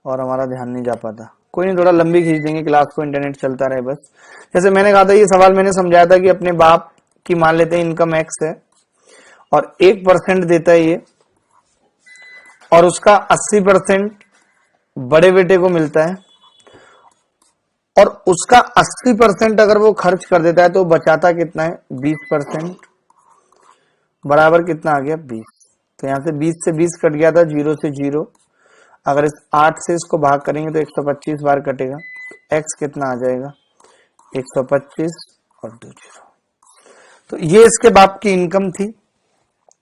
और हमारा ध्यान नहीं जा पाता। कोई नहीं, थोड़ा लंबी खींच देंगे क्लास को, इंटरनेट चलता रहे बस। जैसे मैंने कहा था, ये सवाल मैंने समझाया था कि अपने बाप की मान लेते हैं इनकम एक्स है और 1% देता है ये, और उसका 80% बड़े बेटे को मिलता है, और उसका 80% अगर वो खर्च कर देता है तो बचाता कितना है 20%, बराबर कितना आ गया 20। तो यहां से 20 से 20 कट गया था, 0 से 0। अगर इस 8 से इसको भाग करेंगे तो 125 बार कटेगा, तो x कितना आ जाएगा 125 और 2 0। तो ये इसके बाप की इनकम थी,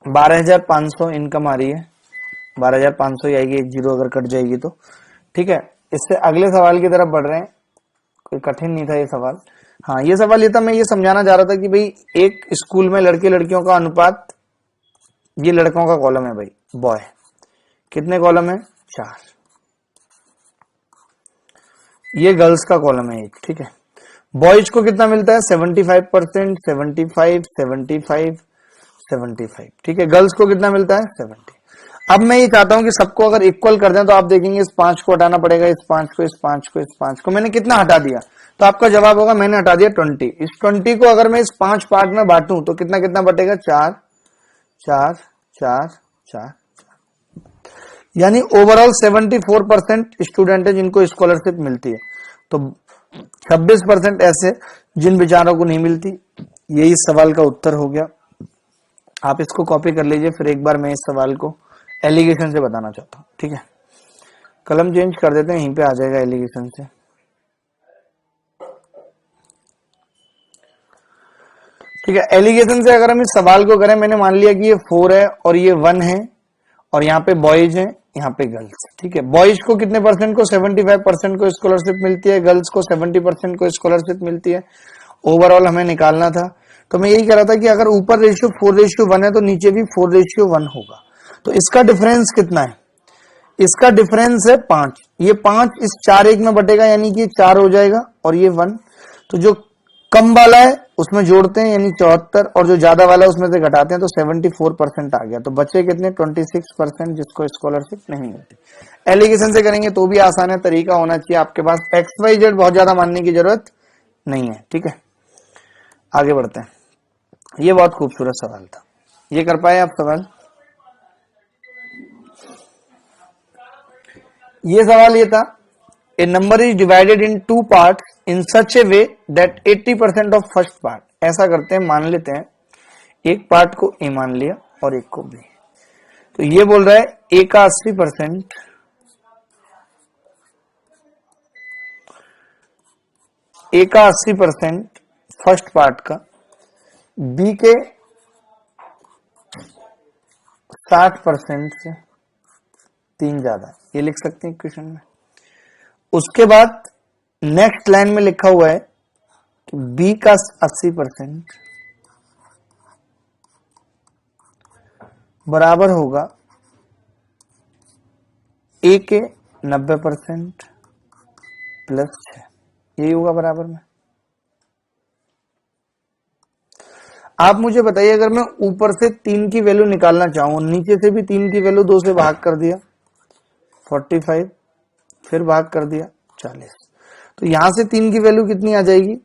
12,500 इनकम आ रही है, 12,500 ही आएगी, 1 0 अगर कट जाएगी तो। ठीक है, इससे अगले सवाल की तरफ बढ़ रहे हैं। कोई कठिन नहीं था ये सवाल। हाँ, ये सवाल ये था, मैं ये समझाना चाह रहा था कि भाई एक स्कूल में लड़के लड़कियों का अनुपात, ये लड़कों का कॉलम है भाई, बॉय, कितने कॉलम है 4, ये गर्ल्स का कॉलम है 1। ठीक है, बॉयज को कितना मिलता है 75%, 75, 75, 75। ठीक है, गर्ल्स को कितना मिलता है 70। अब मैं ये चाहता हूं कि सबको अगर इक्वल कर दें तो आप देखेंगे इस 5 को हटाना पड़ेगा, इस 5 को, इस 5 को, इस 5 को। मैंने कितना हटा दिया, तो आपका जवाब होगा मैंने हटा दिया 20। इस 20 को अगर मैं इस 5 पार्ट में बांटूं तो कितना कितना बटेगा 4 4 4 4, यानी ओवरऑल 74% स्टूडेंट है जिनको स्कॉलरशिप मिलती है। तो 26% ऐसे जिन बेचारों को नहीं मिलती। यही इस सवाल का उत्तर हो गया। आप इसको कॉपी कर लीजिए, फिर एक बार मैं इस सवाल को एलिगेशन से बताना चाहता हूं। ठीक है, कलम चेंज कर देते हैं, यहीं पे आ जाएगा एलिगेशन से। ठीक है, एलिगेशन से अगर हम इस सवाल को करें, मैंने मान लिया कि ये 4 है और ये 1 है, और यहाँ पे बॉयज हैं, यहाँ पे गर्ल्स। ठीक है, बॉयज को कितने परसेंट को 75% को स्कॉलरशिप मिलती है, गर्ल्स को 70% को स्कॉलरशिप मिलती है। ओवरऑल हमें निकालना था, तो मैं यही कह रहा था कि अगर ऊपर रेशियो 4:1 है तो नीचे भी 4:1 होगा। तो इसका डिफरेंस कितना है, इसका डिफरेंस है 5। ये 5 इस 4 1 में बटेगा, यानी कि 4 हो जाएगा, और ये 1। तो जो कम वाला है उसमें जोड़ते हैं यानी 74, और जो ज्यादा वाला है उसमें से घटाते हैं तो 74% आ गया। तो बचे कितने 26% जिसको स्कॉलरशिप नहीं मिलती। एलिगेशन से करेंगे तो भी आसान है, तरीका होना चाहिए आपके पास, XYZ बहुत ज्यादा मानने की जरूरत नहीं है। ठीक है, आगे बढ़ते हैं। ये बहुत खूबसूरत सवाल था, ये कर पाए आप सवाल? ये सवाल ये था, a number is divided in 2 parts in such a way that 80% of first part. ऐसा करते हैं, मान लेते हैं एक पार्ट को ए मान लिया और एक को बी। तो ये बोल रहा है ए का 80%, ए का 80% फर्स्ट पार्ट का, बी के 60% से 3 ज्यादा, ये लिख सकते हैं क्वेश्चन में। उसके बाद नेक्स्ट लाइन में लिखा हुआ है कि बी का 80% बराबर होगा ए के 90% प्लस 6, यही होगा बराबर में। आप मुझे बताइए, अगर मैं ऊपर से 3 की वैल्यू निकालना चाहूं, नीचे से भी 3 की वैल्यू 2 से भाग कर दिया 45, फिर भाग कर दिया 40, तो यहां से 3 की वैल्यू कितनी आ जाएगी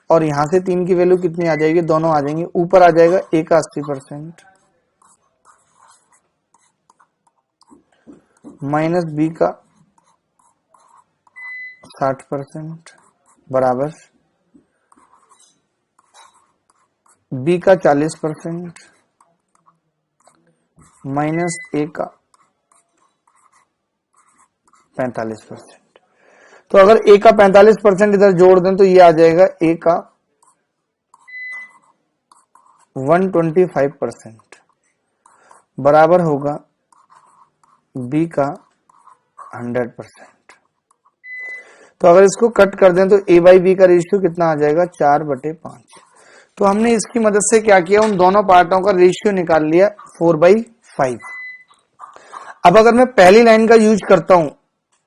और यहां से 3 की वैल्यू कितनी आ जाएगी, दोनों आ जाएंगे। ऊपर आ जाएगा ए का 80% माइनस बी का 60% बराबर बी का 40% माइनस ए का 45%। तो अगर ए का 45% इधर जोड़ दें तो ये आ जाएगा ए का 125% बराबर होगा बी का 100%। तो अगर इसको कट कर दें तो ए बाई बी का रेशियो कितना आ जाएगा 4/5। तो हमने इसकी मदद से क्या किया, उन दोनों पार्टों का रेशियो निकाल लिया 4/5। अब अगर मैं पहली लाइन का यूज करता हूं,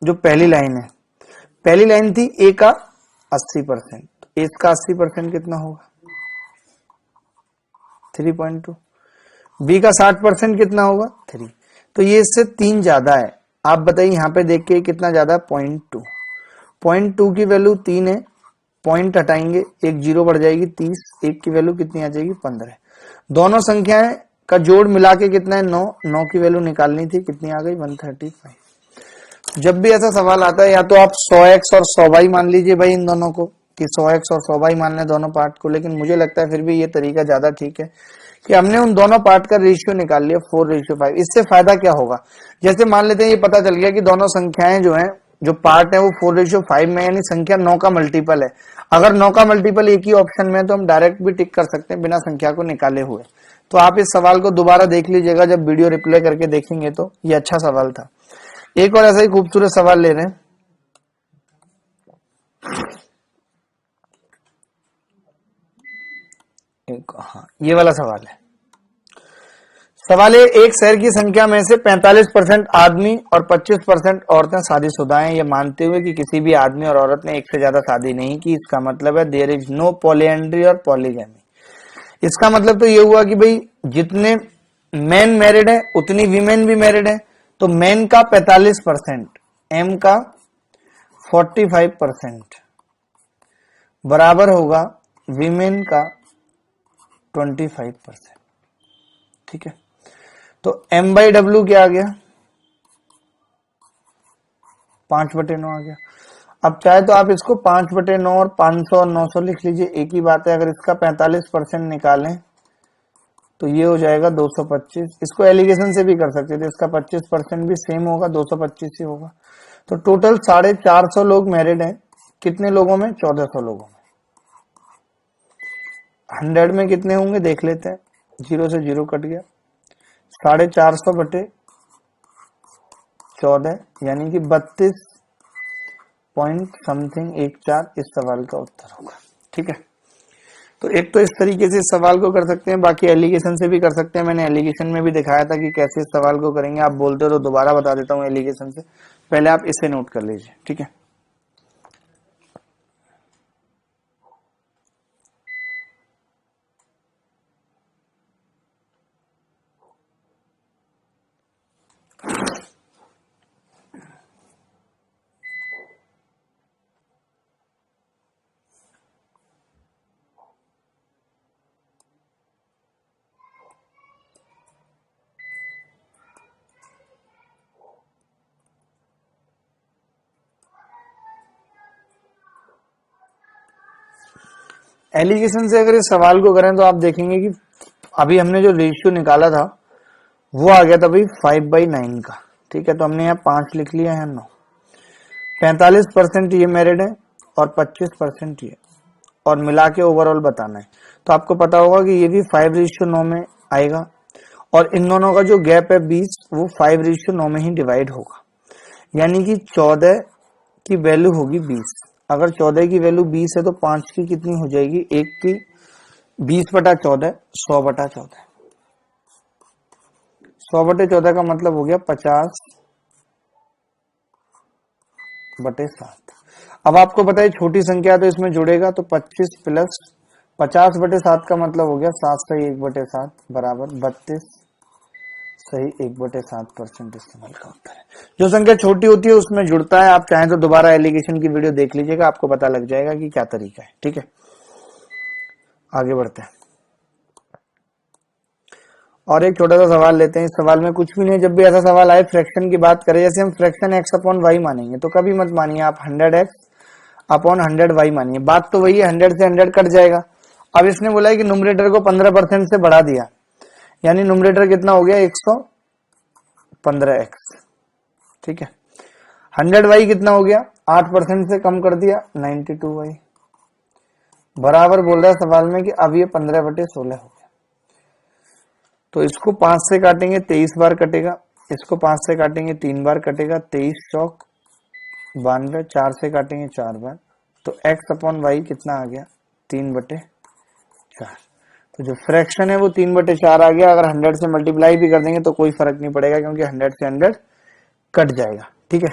जो पहली लाइन है, पहली लाइन थी ए का 80%, ए का 80% कितना होगा 3.2, बी का 60% कितना होगा 3। तो ये इससे 3 ज्यादा है, आप बताइए यहाँ पे देख के कितना ज्यादा, 0.2। 0.2 की वैल्यू 3 है, पॉइंट हटाएंगे, एक जीरो बढ़ जाएगी 30, एक की वैल्यू कितनी आ जाएगी 15। दोनों संख्याएं का जोड़ मिला के कितना है 9, 9 की वैल्यू निकालनी थी, कितनी आ गई 135। जब भी ऐसा सवाल आता है या तो आप 100x और 100y मान लीजिए भाई इन दोनों को, कि 100x और 100y मान लें दोनों पार्ट को, लेकिन मुझे लगता है फिर भी ये तरीका ज्यादा ठीक है कि हमने उन दोनों पार्ट का रेशियो निकाल लिया 4:5। इससे फायदा क्या होगा, जैसे मान लेते हैं ये पता चल गया कि दोनों संख्याएं जो हैं, जो पार्ट है वो 4:5 में, यानी संख्या 9 का मल्टीपल है। अगर 9 का मल्टीपल एक ही ऑप्शन में है तो हम डायरेक्ट भी टिक कर सकते हैं बिना संख्या को निकाले हुए। तो आप इस सवाल को दोबारा देख लीजिएगा, जब वीडियो रिप्लाई करके देखेंगे तो ये अच्छा सवाल था। एक और ऐसा ही खूबसूरत सवाल ले रहे हैं। हाँ, ये वाला सवाल है। सवाल है, एक शहर की संख्या में से 45% आदमी और 25% औरतें शादीशुदा हैं, ये मानते हुए कि किसी भी आदमी और औरत ने एक से ज्यादा शादी नहीं की। इसका मतलब है देयर इज नो पॉलीएंड्री और पॉलीगैमी। इसका मतलब तो ये हुआ कि भाई जितने मैन मैरिड है उतनी वीमेन भी मैरिड है। तो मैन का 45%, एम का 45% बराबर होगा वीमेन का 25%। ठीक है, तो M/W क्या आ गया, 5/9 आ गया। अब चाहे तो आप इसको 5/9 और 500 और 900 लिख लीजिए, एक ही बात है। अगर इसका 45% निकालें तो ये हो जाएगा 225। इसको एलिगेशन से भी कर सकते थे, इसका 25% भी सेम होगा, 225 ही होगा। तो टोटल 450 लोग मैरिड हैं। कितने लोगों में, 1400 लोगों में। 100 में कितने होंगे देख लेते हैं, 0 से 0 कट गया, 450 बटे 14 यानी कि 32 पॉइंट समथिंग 14 इस सवाल का उत्तर होगा। ठीक है, तो एक तो इस तरीके से इस सवाल को कर सकते हैं, बाकी एलिगेशन से भी कर सकते हैं। मैंने एलिगेशन में भी दिखाया था कि कैसे इस सवाल को करेंगे। आप बोलते हो तो दोबारा बता देता हूँ एलिगेशन से, पहले आप इसे नोट कर लीजिए। ठीक है, एलिगेशन से अगर इस सवाल को करें तो आप देखेंगे कि अभी हमने जो रेशियो निकाला था वो आ गया था भाई 5/9 का। ठीक है, तो हमने यहाँ 5 लिख लिया है, 9। 45% ये मैरिड है और 25% ये, और मिला के ओवरऑल बताना है। तो आपको पता होगा कि ये भी 5:9 में आएगा, और इन दोनों का जो गैप है 20, वो 5:9 में ही डिवाइड होगा। यानी कि 14 की वैल्यू होगी 20। अगर 14 की वैल्यू 20 है तो 5 की कितनी हो जाएगी, 1 की 20/14, 100/14। 100/14 का मतलब हो गया 50/7। अब आपको पता है छोटी संख्या तो इसमें जुड़ेगा, तो 25 प्लस 50/7 का मतलब हो गया 7 सही 1/7 बराबर 32 सही 1/7% इस्तेमाल का उत्तर है। जो संख्या छोटी होती है उसमें जुड़ता है। आप चाहें तो दोबारा एलिगेशन की वीडियो देख लीजिएगा, आपको पता लग जाएगा कि क्या तरीका है। ठीक है, आगे बढ़ते हैं और एक छोटा सा सवाल लेते हैं। इस सवाल में कुछ भी नहीं, जब भी ऐसा सवाल आए फ्रैक्शन की बात करें, जैसे हम फ्रैक्शन x/y मानेंगे तो कभी मत मानिए आप 100x/100y मानिए। बात तो वही है, 100 से 100 कट जाएगा। अब इसने बोला है कि न्यूमरेटर को 15% से बढ़ा दिया, यानी न्यूमरेटर कितना हो गया 115x। ठीक है, 100y कितना हो गया, 8% से कम कर दिया 92y बराबर बोल रहा है सवाल में कि अब ये 15/16 हो गया। तो इसको 5 से काटेंगे 23 बार कटेगा, इसको 5 से काटेंगे 3 बार कटेगा, 23 चौक 92, 4 से काटेंगे 4 बार, तो x/y कितना आ गया 3/4। तो जो फ्रैक्शन है वो 3/4 आ गया। अगर 100 से मल्टीप्लाई भी कर देंगे तो कोई फर्क नहीं पड़ेगा, क्योंकि 100 से 100 कट जाएगा। ठीक है,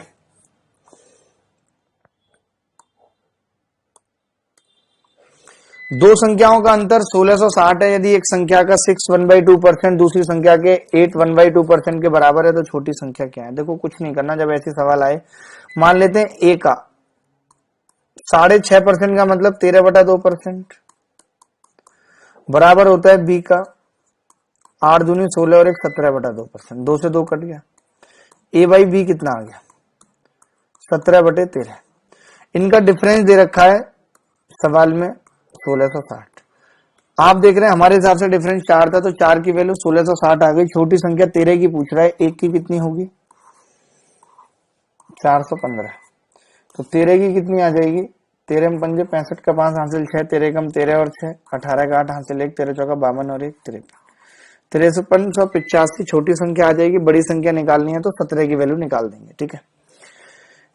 दो संख्याओं का अंतर 1660 है। यदि एक संख्या का 6 1/2% दूसरी संख्या के 8 1/2% के बराबर है तो छोटी संख्या क्या है? देखो कुछ नहीं करना, जब ऐसे सवाल आए मान लेते हैं ए का 6.5% का मतलब 13/2% बराबर होता है बी का 8 दूनी 16 और एक 17/2%। 2 से 2 कट गया। ए बाई बी कितना आ गया? 17/13। इनका डिफरेंस दे रखा है सवाल में 1660। आप देख रहे हैं हमारे हिसाब से डिफरेंस 4 था तो 4 की वैल्यू 1660 आ गई। छोटी संख्या 13 की पूछ रहा है, एक की कितनी होगी? 415। तो 13 की कितनी आ जाएगी? 13 में 5 65 का 5 हासिल 6, 13 कम 13 और 6 18 का 8 हासिल 1, 13 चौका 52 और 1 53। 5385 छोटी संख्या आ जाएगी। बड़ी संख्या निकालनी है तो 17 की वैल्यू निकाल देंगे। ठीक है,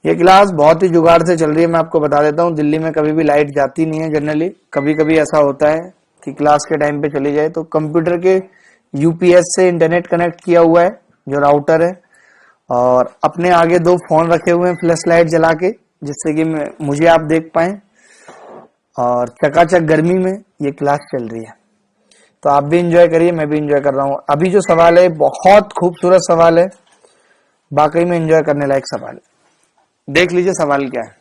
ये क्लास बहुत ही जुगाड़ से चल रही है। मैं आपको बता देता हूँ, दिल्ली में कभी भी लाइट जाती नहीं है। जनरली कभी कभी ऐसा होता है कि क्लास के टाइम पे चली जाए, तो कंप्यूटर के यूपीएस से इंटरनेट कनेक्ट किया हुआ है जो राउटर है, और अपने आगे 2 फोन रखे हुए हैं फ्लैश लाइट जला के, जिससे कि मुझे आप देख पाए, और चकाचक गर्मी में ये क्लास चल रही है। तो आप भी इंजॉय करिए, मैं भी इंजॉय कर रहा हूँ। अभी जो सवाल है बहुत खूबसूरत सवाल है, वाकई में इंजॉय करने लायक सवाल है। देख लीजिए सवाल क्या है।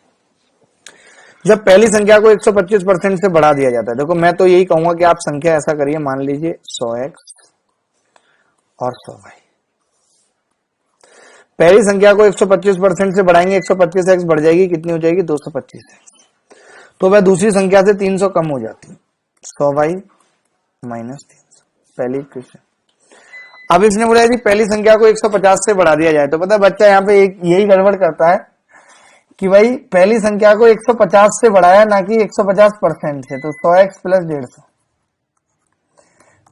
जब पहली संख्या को 125% से बढ़ा दिया जाता है, देखो मैं तो यही कहूंगा कि आप संख्या ऐसा करिए, मान लीजिए 100x और 100y। पहली संख्या को 125% से बढ़ाएंगे, 125x बढ़ जाएगी, कितनी हो जाएगी? 225x। तो वह दूसरी संख्या से 300 कम हो जाती है, 100y माइनस 300। पहली इक्वेशन। अब इसने बोला यदि पहली संख्या को 150 से बढ़ा दिया जाए, तो पता है बच्चा यहाँ पे एक यही गड़बड़ करता है कि भाई पहली संख्या को 150 से बढ़ाया, ना कि 150% से, तो 100x प्लस 150।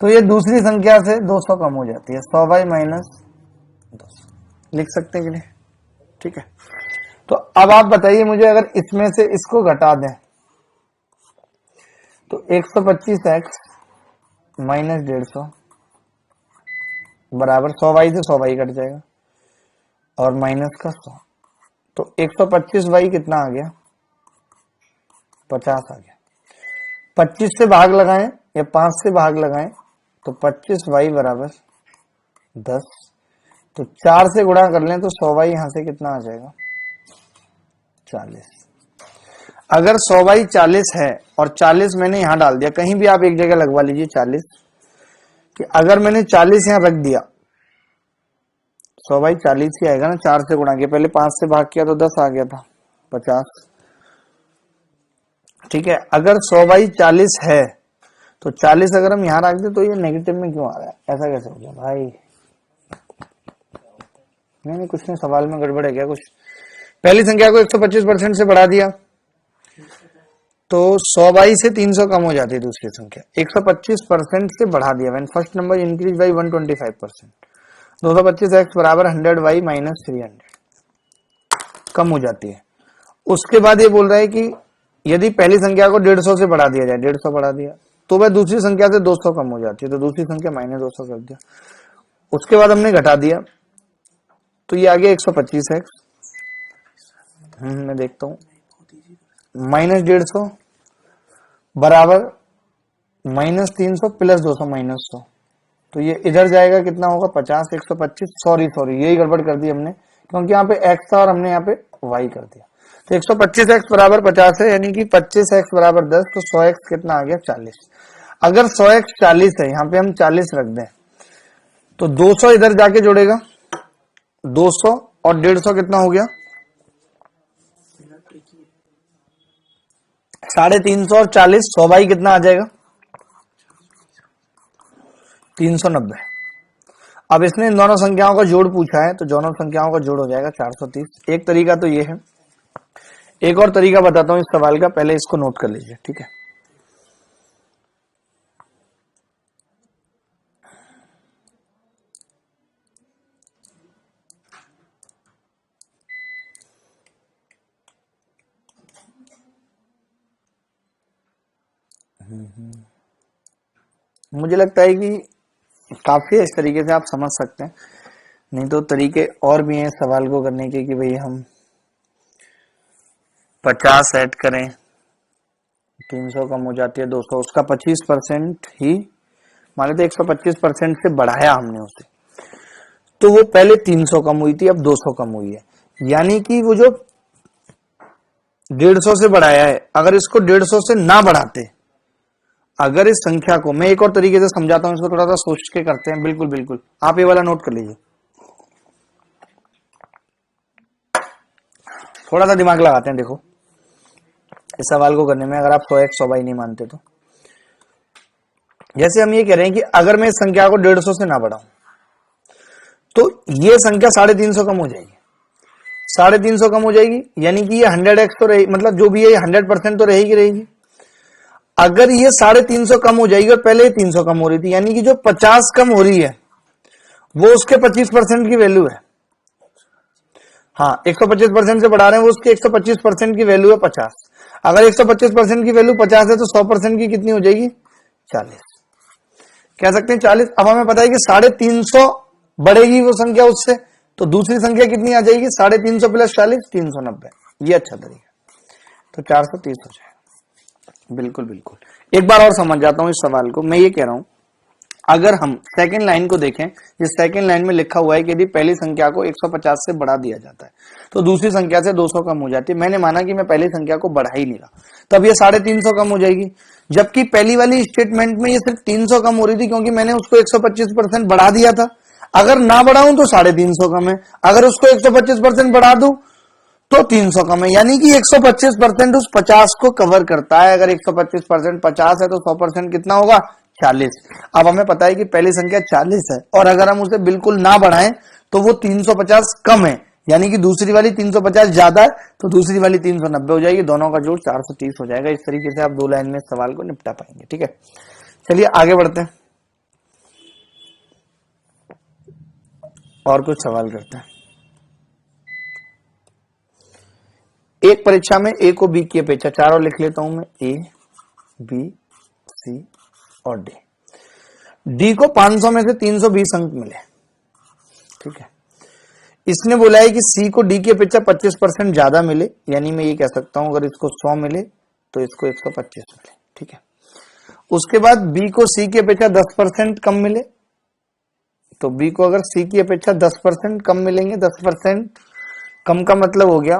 तो ये दूसरी संख्या से 200 कम हो जाती है, 100y माइनस 200 लिख सकते हैं कि नहीं? ठीक है, तो अब आप बताइए मुझे, अगर इसमें से इसको घटा दें तो 125x माइनस 150 बराबर 100y से 100y कट जाएगा और माइनस का 100। तो 125y कितना आ गया? 50 आ गया। 25 से भाग लगाएं या 5 से भाग लगाएं तो 25y बराबर 10। तो 4 से गुणा कर लें तो 100y यहां से कितना आ जाएगा? 40। अगर 100y 40 है और 40 मैंने यहां डाल दिया, कहीं भी आप एक जगह लगवा लीजिए 40, कि अगर मैंने 40 यहां रख दिया, 100y 40 ही आएगा ना, 4 से गुणा किया, पहले 5 से भाग किया तो 10 आ गया था, 50। ठीक है, अगर 100y 40 है तो 40 अगर हम यहां रख दे तो ये नेगेटिव में क्यों आ रहा है? ऐसा कैसे हो गया भाई? नहीं कुछ नहीं, सवाल में गड़बड़ है क्या कुछ? पहली संख्या को 125% से बढ़ा दिया तो 100y से 300 कम हो जाती है दूसरी संख्या। 125% से बढ़ा दिया, when first number increase by 125%। 225x बराबर 100y माइनस 300 कम हो जाती है। उसके बाद ये बोल रहा है कि यदि पहली संख्या को 150 से बढ़ा दिया जाए, 150 बढ़ा दिया तो वह दूसरी संख्या से 200 कम हो जाती है, तो दूसरी संख्या माइनस 200 कर दिया। उसके बाद हमने घटा दिया तो ये आ गया 125x। मैं देखता हूं, माइनस 150 बराबर माइनस 300 प्लस 200 माइनस 100। तो ये इधर जाएगा, कितना होगा? 50। 125, सॉरी यही गड़बड़ कर दी हमने, क्योंकि यहाँ पे x था और हमने यहाँ पे y कर दिया। तो 125x बराबर 50 है, यानी कि 25x बराबर 10, तो 100x कितना आ गया? 40। अगर 100x 40 है, यहाँ पे हम 40 रख दें तो 200 इधर जाके जोड़ेगा, 200 और 150 कितना हो गया? 350 और 40, 100 कितना आ जाएगा? 390। अब इसने इन दोनों संख्याओं का जोड़ पूछा है, तो दोनों संख्याओं का जोड़ हो जाएगा 430। एक तरीका तो ये है, एक और तरीका बताता हूं इस सवाल का, पहले इसको नोट कर लीजिए। ठीक है, मुझे लगता है कि काफी इस तरीके से आप समझ सकते हैं, नहीं तो तरीके और भी हैं सवाल को करने के, कि भाई हम 50 ऐड करें 300 कम हो जाती है 200, उसका 25% ही मान लेते 125% से बढ़ाया हमने उसे, तो वो पहले 300 कम हुई थी, अब 200 कम हुई है। यानी कि वो जो 150 से बढ़ाया है, अगर इसको 150 से ना बढ़ाते, अगर इस संख्या को मैं एक और तरीके से समझाता हूं, इसको थोड़ा सा सोच के करते हैं। बिल्कुल बिल्कुल, आप ये वाला नोट कर लीजिए, थोड़ा सा दिमाग लगाते हैं। देखो इस सवाल को करने में अगर आप 100x 100 नहीं मानते तो, जैसे हम ये कह रहे हैं कि अगर मैं इस संख्या को 150 से ना बढ़ाऊं तो ये संख्या 350 कम हो जाएगी, 350 कम हो जाएगी, यानी कि ये 100x तो रही, मतलब जो भी है 100% तो रहेगी रहेगी। अगर ये 350 कम हो जाएगी और पहले 300 कम हो रही थी, यानी कि जो 50 कम हो रही है वो उसके 25% की वैल्यू है। हाँ, 125% से बढ़ा रहे हैं, वो उसके 125% की वैल्यू है 50। अगर 125% की वैल्यू 50 है तो 100% की कितनी हो जाएगी? 40 कह सकते हैं 40। अब हमें पता है कि 350 बढ़ेगी वो संख्या उससे, तो दूसरी संख्या कितनी आ जाएगी? 350 प्लस 40, 390। ये अच्छा तरीका, तो 430 हो जाएगा। बिल्कुल बिल्कुल, एक बार और समझ जाता हूं इस सवाल को। मैं ये कह रहा हूं, अगर हम सेकंड लाइन को देखें, जिस सेकंड लाइन में लिखा हुआ है कि यदि पहली संख्या को 150 से बढ़ा दिया जाता है तो दूसरी संख्या से 200 कम हो जाती है। मैंने माना कि मैं पहली संख्या को बढ़ा ही नहीं रहा, तब ये 350 कम हो जाएगी, जबकि पहली वाली स्टेटमेंट में ये सिर्फ 300 कम हो रही थी क्योंकि मैंने उसको 125% बढ़ा दिया था। अगर ना बढ़ाऊं तो 350 कम है, अगर उसको 125% बढ़ा दूं तो 300 कम है, यानी कि 125% उस 50 को कवर करता है। अगर 125% 50 है तो 100% कितना होगा? 40। अब हमें पता है कि पहली संख्या 40 है, और अगर हम उसे बिल्कुल ना बढ़ाएं तो वो 350 कम है, यानी कि दूसरी वाली 350 ज्यादा है, तो दूसरी वाली 390 हो जाएगी, दोनों का जोड़ 430 हो जाएगा। इस तरीके से आप 2 लाइन में सवाल को निपटा पाएंगे। ठीक है, चलिए आगे बढ़ते हैं और कुछ सवाल करते हैं। एक परीक्षा में ए को बी की अपेक्षा, चारों लिख लेता हूं मैं, ए बी सी और डी। डी को 500 में से 320 अंक मिले, ठीक है। इसने बोला है कि सी को डी की अपेक्षा 25% ज्यादा मिले, यानी मैं ये कह सकता हूं अगर इसको 100 मिले तो इसको 125 मिले, ठीक है। उसके बाद बी को सी की अपेक्षा 10% कम मिले, तो बी को अगर सी की अपेक्षा 10% कम मिलेंगे, 10% कम का मतलब हो गया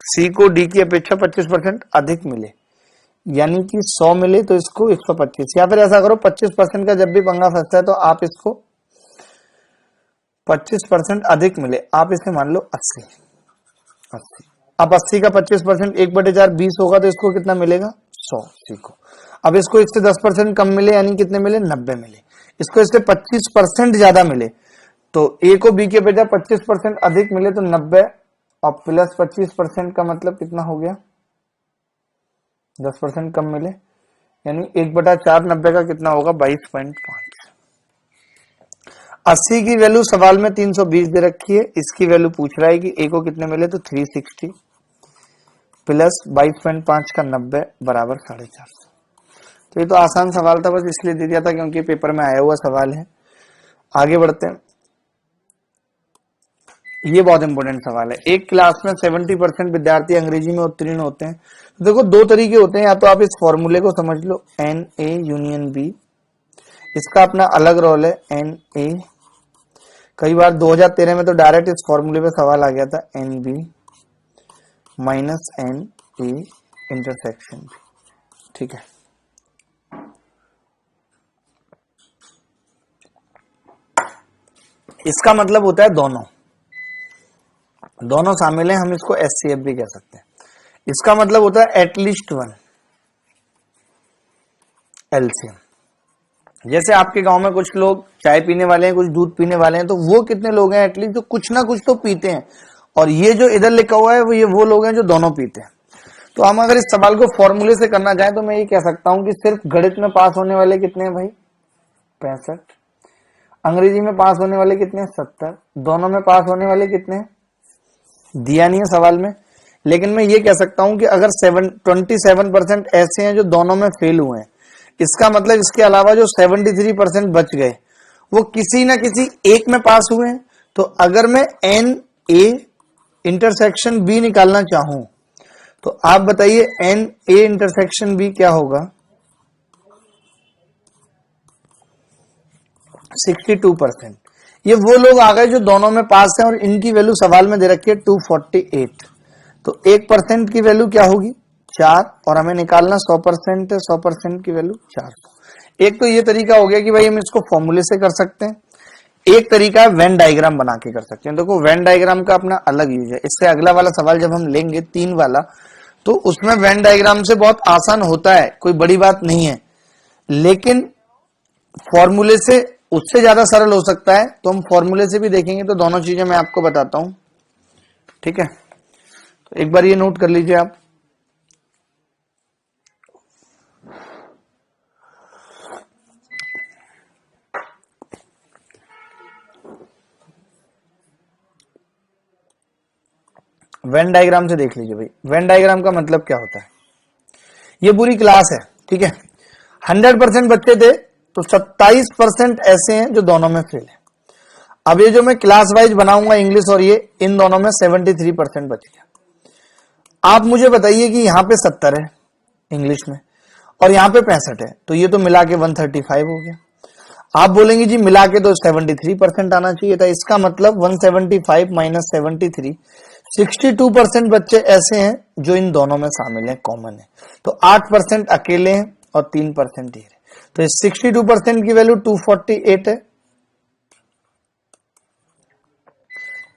सी को डी की अपेक्षा 25% अधिक मिले, यानी कि 100 मिले तो इसको 125, या फिर ऐसा करो 25% का जब भी पंगा फंसता है तो आप इसको 25% अधिक मिले, आप इसे मान लो 80। अब 80 का 25% 1/4 20 होगा, तो इसको कितना मिलेगा? 100 सी को। अब इसको इससे 10% कम मिले, यानी कितने मिले? 90 मिले। इसको इससे 25% ज्यादा मिले, तो ए को बी की अपेक्षा 25% अधिक मिले, तो 90 और प्लस 25% का मतलब कितना हो गया? 10% कम मिले, यानी 1/4 90 का कितना होगा? 22.5। 80 की वैल्यू सवाल में 320 दे रखी है, इसकी वैल्यू पूछ रहा है कि ए को कितने मिले, तो 360 प्लस 22.5 का 90 बराबर 450। तो ये तो आसान सवाल था, बस इसलिए दे दिया था क्योंकि पेपर में आया हुआ सवाल है। आगे बढ़ते हैं, ये बहुत इंपॉर्टेंट सवाल है। एक क्लास में 70% विद्यार्थी अंग्रेजी में उत्तीर्ण होते हैं। तो देखो 2 तरीके होते हैं, या तो आप इस फॉर्मूले को समझ लो, एन ए यूनियन बी, इसका अपना अलग रोल है एन ए। कई बार 2013 में तो डायरेक्ट इस फॉर्मूले पे सवाल आ गया था, N B minus N A intersection B, ठीक है। इसका मतलब होता है दोनों शामिल हैं, हम इसको एचसीएफ भी कह सकते हैं। इसका मतलब होता है एटलीस्ट 1 एलसीएम। जैसे आपके गांव में कुछ लोग चाय पीने वाले हैं, कुछ दूध पीने वाले हैं, तो वो कितने लोग हैं एटलीस्ट जो कुछ ना कुछ तो पीते हैं, और ये जो इधर लिखा हुआ है वो लोग हैं जो दोनों पीते हैं। तो हम अगर इस सवाल को फॉर्मूले से करना चाहें तो मैं ये कह सकता हूं कि सिर्फ गणित में पास होने वाले कितने हैं भाई? 65। अंग्रेजी में पास होने वाले कितने हैं? 70। दोनों में पास होने वाले कितने हैं? दिया नहीं है सवाल में, लेकिन मैं ये कह सकता हूं कि अगर 27% ऐसे हैं जो दोनों में फेल हुए हैं, इसका मतलब इसके अलावा जो 73% बच गए वो किसी ना किसी एक में पास हुए हैं। तो अगर मैं एन ए इंटरसेक्शन बी निकालना चाहूं तो आप बताइए एन ए इंटरसेक्शन बी क्या होगा? 62%। ये वो लोग आ गए जो दोनों में पास हैं और इनकी वैल्यू सवाल में दे रखी है 248। तो 1% की वैल्यू क्या होगी? 4, और हमें निकालना 100% है, 100% की वैल्यू 400। एक तो ये तरीका हो गया कि भाई हम इसको फॉर्मूले से कर सकते हैं, एक तरीका है वेन डायग्राम बना के कर सकते हैं। देखो वेन डायग्राम का अपना अलग यूज है। इससे अगला वाला सवाल जब हम लेंगे 3 वाला, तो उसमें वेन डायग्राम से बहुत आसान होता है, कोई बड़ी बात नहीं है, लेकिन फॉर्मूले से उससे ज्यादा सरल हो सकता है। तो हम फॉर्मूले से भी देखेंगे, तो दोनों चीजें मैं आपको बताता हूं, ठीक है? तो एक बार ये नोट कर लीजिए आप। वेन डायग्राम से देख लीजिए भाई। वेन डायग्राम का मतलब क्या होता है? ये पूरी क्लास है, ठीक है? 100% बच्चे थे तो 27% ऐसे हैं जो दोनों में फेल है। अब ये जो मैं क्लास वाइज बनाऊंगा इंग्लिश और ये, इन दोनों में 73% बच गया। आप मुझे बताइए कि यहां पे 70 है इंग्लिश में और यहां पे 65 है, तो ये तो मिला के 135 हो गया। आप बोलेंगे जी मिला के तो 73% आना चाहिए था। इसका मतलब 175 माइनस 73, 62% बच्चे ऐसे हैं जो इन दोनों में शामिल है, कॉमन है। तो 8% अकेले हैं और 3% ये है। तो इस 62% की वैल्यू 248 है,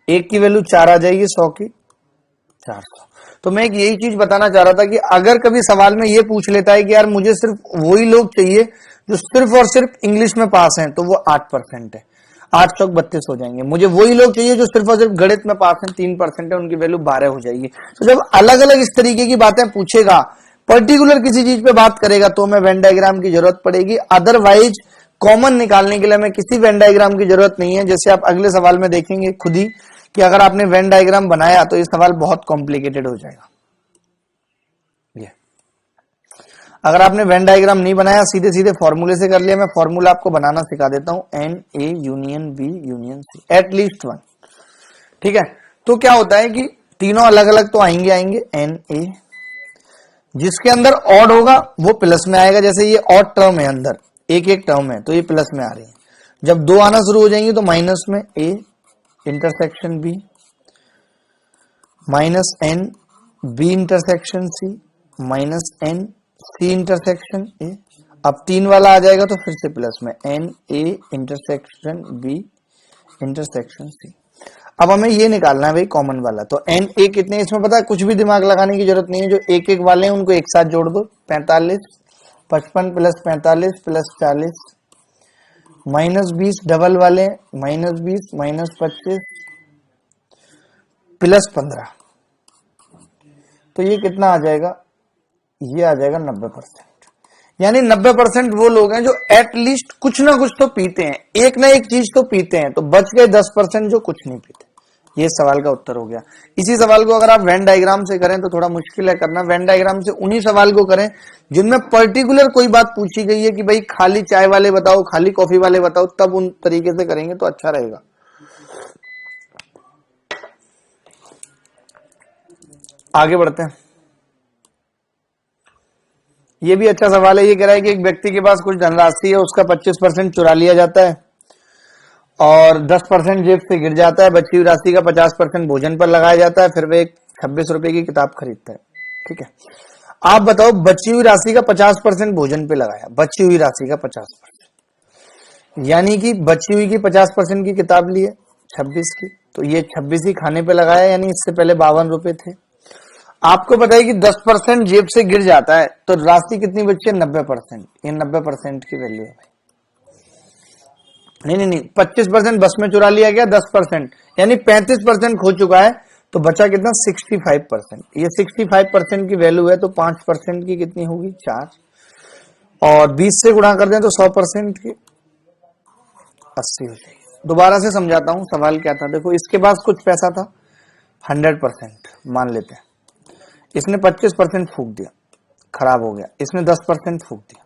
एक की वैल्यू 4 आ जाएगी, 100 की 400। तो मैं एक यही चीज बताना चाह रहा था कि अगर कभी सवाल में ये पूछ लेता है कि यार मुझे सिर्फ वही लोग चाहिए जो सिर्फ और सिर्फ इंग्लिश में पास हैं, तो वो 8% है, 8 चौक 32 हो जाएंगे। मुझे वही लोग चाहिए जो सिर्फ और सिर्फ गणित में पास हैं, 3% है, उनकी वैल्यू 12 हो जाएगी। तो जब अलग अलग इस तरीके की बातें पूछेगा, पर्टिकुलर किसी चीज पे बात करेगा, तो हमें वेन डायग्राम की जरूरत पड़ेगी। अदरवाइज कॉमन निकालने के लिए हमें किसी वेन डायग्राम की जरूरत नहीं है। जैसे आप अगले सवाल में देखेंगे खुद ही कि अगर आपने वेन डायग्राम बनाया तो ये सवाल बहुत कॉम्प्लिकेटेड हो जाएगा। ये अगर आपने वेन डायग्राम नहीं बनाया, सीधे सीधे फॉर्मूले से कर लिया, मैं फॉर्मूला आपको बनाना सिखा देता हूं, N A union B union C, at least 1, ठीक है? तो क्या होता है कि तीनों अलग अलग तो आएंगे आएंगे, एन ए, जिसके अंदर ऑड होगा वो प्लस में आएगा। जैसे ये ऑड टर्म है, अंदर एक एक टर्म है, तो ये प्लस में आ रही है। जब 2 आना शुरू हो जाएंगे तो माइनस में A intersection B, minus N B intersection C, minus N C intersection A. अब 3 वाला आ जाएगा तो फिर से प्लस में N A intersection B intersection C. अब हमें ये निकालना है भाई कॉमन वाला। तो एन ए कितने, इसमें पता है कुछ भी दिमाग लगाने की जरूरत नहीं है, जो एक एक वाले हैं उनको एक साथ जोड़ दो। 45, 55 प्लस 45 प्लस 40, माइनस 20 डबल वाले, माइनस 20 माइनस 25 प्लस 15, तो ये कितना आ जाएगा? ये आ जाएगा 90%। यानी 90% वो लोग हैं जो एटलीस्ट कुछ ना कुछ तो पीते हैं, एक ना एक चीज तो पीते हैं। तो बच गए 10% जो कुछ नहीं पीते। ये सवाल का उत्तर हो गया। इसी सवाल को अगर आप वेन डायग्राम से करें तो थोड़ा मुश्किल है करना। वेन डायग्राम से उन्हीं सवाल को करें जिनमें पर्टिकुलर कोई बात पूछी गई है कि भाई खाली चाय वाले बताओ, खाली कॉफी वाले बताओ, तब उन तरीके से करेंगे तो अच्छा रहेगा। आगे बढ़ते हैं। ये भी अच्छा सवाल है। ये कह रहा है कि एक व्यक्ति के पास कुछ धनराशि है, उसका 25% चुरा लिया जाता है और 10% जेब से गिर जाता है। बची हुई राशि का 50% भोजन पर लगाया जाता है, फिर वे 26 रुपए की किताब खरीदता है, ठीक है? आप बताओ, बची हुई राशि का 50% भोजन पे लगाया, बची हुई राशि का 50%, यानी कि बची हुई की 50% की किताब ली है 26 की, तो ये 26 ही खाने पे लगाया, यानी इससे पहले 52 रुपए थे। आपको पता है कि 10% जेब से गिर जाता है तो राशि कितनी बची है? 90%। ये 90% की वैल्यू है भाई। नहीं, 25% बस में चुरा लिया गया, 10% यानी 35% खो चुका है, तो बचा कितना? 65%। ये 65% की वैल्यू है, तो 5% की कितनी होगी? 4, और 20 से गुणा कर दें तो 100% की 80 हो जाएगी। दोबारा से समझाता हूं सवाल क्या था। देखो, इसके पास कुछ पैसा था, 100% मान लेते हैं, इसने 25% फूक दिया, खराब हो गया। इसने 10% फूक दिया।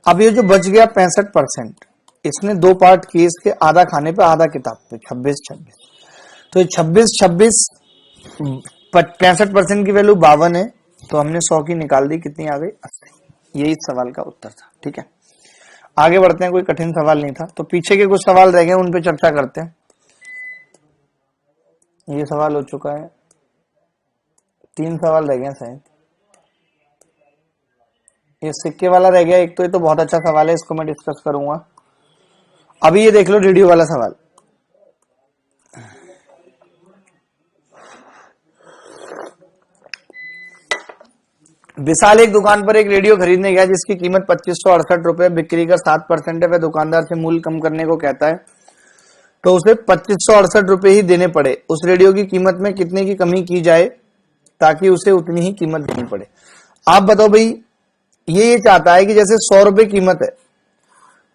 अब ये जो बच गया 65%, इसने 2 पार्ट किए इसके, आधा खाने पे आधा किताब पे, 26-26। तो ये 26-26 65% की वैल्यू 52 है, तो हमने 100 की निकाल दी, कितनी आ गई 80। यही इस सवाल का उत्तर था। ठीक है, आगे बढ़ते हैं, कोई कठिन सवाल नहीं था। तो पीछे के कुछ सवाल रह गए, उन पे चर्चा करते हैं। ये सवाल हो चुका है, 3 सवाल रह गए शायद। ये सिक्के वाला रह गया एक, तो ये तो बहुत अच्छा सवाल है, इसको मैं डिस्कस करूंगा। अभी ये देख लो रेडियो वाला सवाल। विशाल एक दुकान पर एक रेडियो खरीदने गया जिसकी कीमत 2568 रुपए, बिक्री का 7% है। वह दुकानदार से मूल्य कम करने को कहता है, तो उसे 2568 रुपए ही देने पड़े। उस रेडियो की कीमत में कितने की कमी की जाए ताकि उसे उतनी ही कीमत देनी पड़े। आप बताओ भाई, ये चाहता है कि जैसे 100 रुपए कीमत है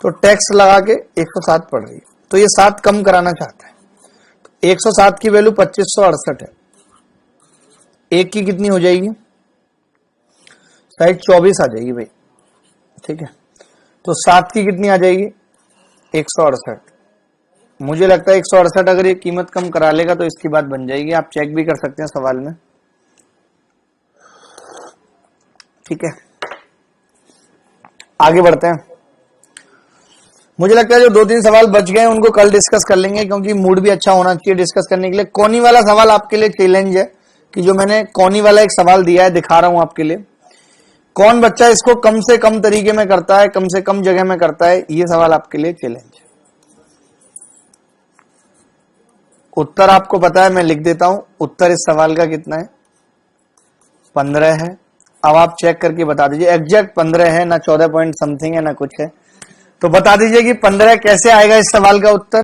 तो टैक्स लगा के 107 पड़ रही है, तो ये 7 कम कराना चाहता है। 107 की वैल्यू 2568 है, एक की कितनी हो जाएगी, शायद 24 आ जाएगी भाई। ठीक है, तो 7 की कितनी आ जाएगी, 168। मुझे लगता है 168 अगर ये कीमत कम करा लेगा तो इसकी बात बन जाएगी। आप चेक भी कर सकते हैं सवाल में। ठीक है, आगे बढ़ते हैं। मुझे लगता है जो 2-3 सवाल बच गए उनको कल डिस्कस कर लेंगे, क्योंकि मूड भी अच्छा होना चाहिए डिस्कस करने के लिए। कोनी वाला सवाल आपके लिए चैलेंज है कि जो मैंने कोनी वाला एक सवाल दिया है, दिखा रहा हूं आपके लिए। कौन बच्चा इसको कम से कम तरीके में करता है, कम से कम जगह में करता है, ये सवाल आपके लिए चैलेंज है। उत्तर आपको पता है, मैं लिख देता हूं। उत्तर इस सवाल का कितना है, 15 है। अब आप चेक करके बता दीजिए, एग्जैक्ट 15 है, ना 14 पॉइंट समथिंग है, ना कुछ है। तो बता दीजिए कि 15 कैसे आएगा इस सवाल का उत्तर।